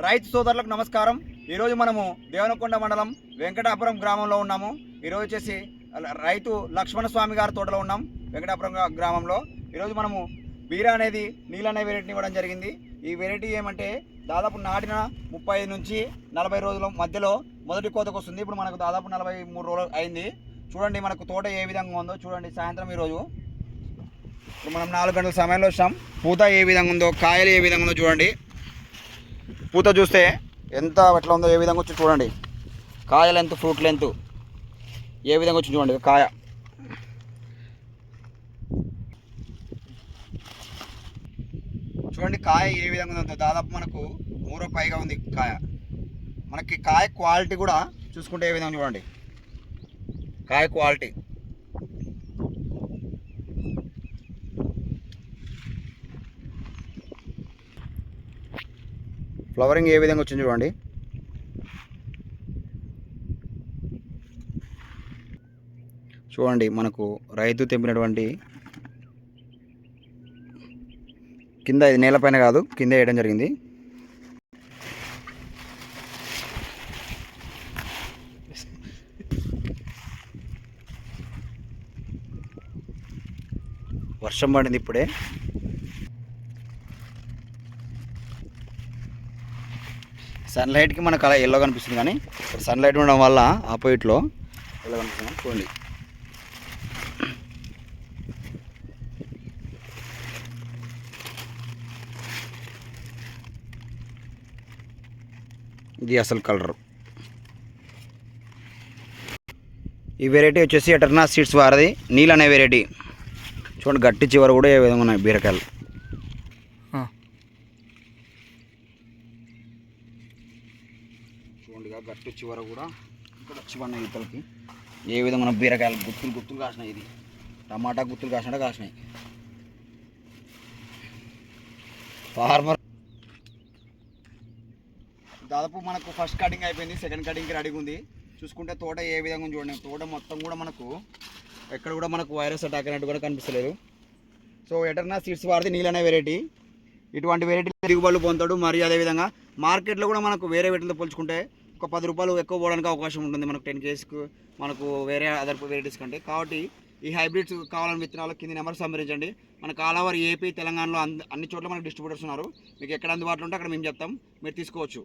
రైతు సోదరులకు నమస్కారం. ఈరోజు మనము దేవనకొండ మండలం వెంకటాపురం గ్రామంలో ఉన్నాము. ఈరోజు వచ్చేసి రైతు లక్ష్మణ స్వామి గారి తోటలో ఉన్నాం. వెంకటాపురం గ్రామంలో ఈరోజు మనము బీరా అనేది నీళ్ళు అనే వెరైటీని ఇవ్వడం జరిగింది. ఈ వెరైటీ ఏమంటే దాదాపు నాటిన 35 నుంచి 40 రోజుల మధ్యలో మొదటి కోతకు వస్తుంది. ఇప్పుడు మనకు దాదాపు 43 రోజులు అయింది. చూడండి మనకు తోట ఏ విధంగా ఉందో చూడండి. సాయంత్రం ఈరోజు ఇప్పుడు మనం 4 గంటల సమయంలో వచ్చాం. పూత ఏ విధంగా ఉందో, కాయలు ఏ విధంగా ఉందో చూడండి. పూత చూస్తే ఎంత ఎట్లా ఉందో, ఏ విధంగా వచ్చి చూడండి. కాయ లెంత్, ఫ్రూట్ లెంత్ ఏ విధంగా వచ్చి చూడండి. కాయ చూడండి, కాయ ఏ విధంగా ఉందో దాదాపు మనకు 3 పైగా ఉంది కాయ. మనకి కాయ క్వాలిటీ కూడా చూసుకుంటే ఏ విధంగా చూడండి. కాయ క్వాలిటీ ఫ్లవరింగ్ ఏ విధంగా వచ్చింది చూడండి. చూడండి మనకు రైతు తెంపినటువంటి కింద, ఇది నేలపైన కాదు, కింద వేయడం జరిగింది. వర్షం పడింది ఇప్పుడే. సన్లైట్కి మనకు అలా ఎల్లో కనిపిస్తుంది, కానీ సన్లైట్ ఉండడం వల్ల ఆపోజిట్లో ఎల్లో కనిపిస్తుంది. చూడండి ఇది అసలు కలర్. ఈ వెరైటీ వచ్చేసి ఎటర్నా సీడ్స్ వారిది నీళ్ళు అనే వెరైటీ. చూడండి గట్టి చివర కూడా ఏ విధంగా ఉన్నాయి బీరకాయలు. చూడండి గట్టి చివర కూడా ఇక్కడ చివన్న ఈతలకి ఏ విధంగా బీరకాయలు గుత్తులు కాసినాయి. ఇది టమాటా గుత్తులు కాసినాయి. ఫార్మర్ దాదాపు మనకు ఫస్ట్ కటింగ్ అయిపోయింది, సెకండ్ కటింగ్కి రెడీగా ఉంది. చూసుకుంటే తోట ఏ విధంగా ఉంది చూడండి. తోట మొత్తం కూడా మనకు ఎక్కడ కూడా మనకు వైరస్ అటాక్ అయినట్టు కూడా కనిపిస్తలేదు. సో ఎటర్నా సీడ్స్ వాడితే నీళ్ళు అనే వెరైటీ. ఇటువంటి వెరైటీ దిగుబడులు పొందుతాడు. మరియు అదేవిధంగా మార్కెట్లో కూడా మనకు వేరే వెరైటీతో పోల్చుకుంటే ఒక 10 రూపాయలు ఎక్కువ పోవడానికి అవకాశం ఉంటుంది మనకు 10 కేజీస్కు, మనకు వేరే అదర్ వెరైటీస్ కంటే. కాబట్టి ఈ హైబ్రిడ్స్ కావాలని విత్తనాలు కింద నెంబర్ సంప్రదించండి. మనకు ఆల్ ఓవర్ ఏపీ, తెలంగాణలో అన్ని చోట్ల మనకు డిస్ట్రిబ్యూటర్స్ ఉన్నారు. మీకు ఎక్కడ అందుబాటులో ఉంటే అక్కడ మేము చెప్తాం, మీరు తీసుకోవచ్చు.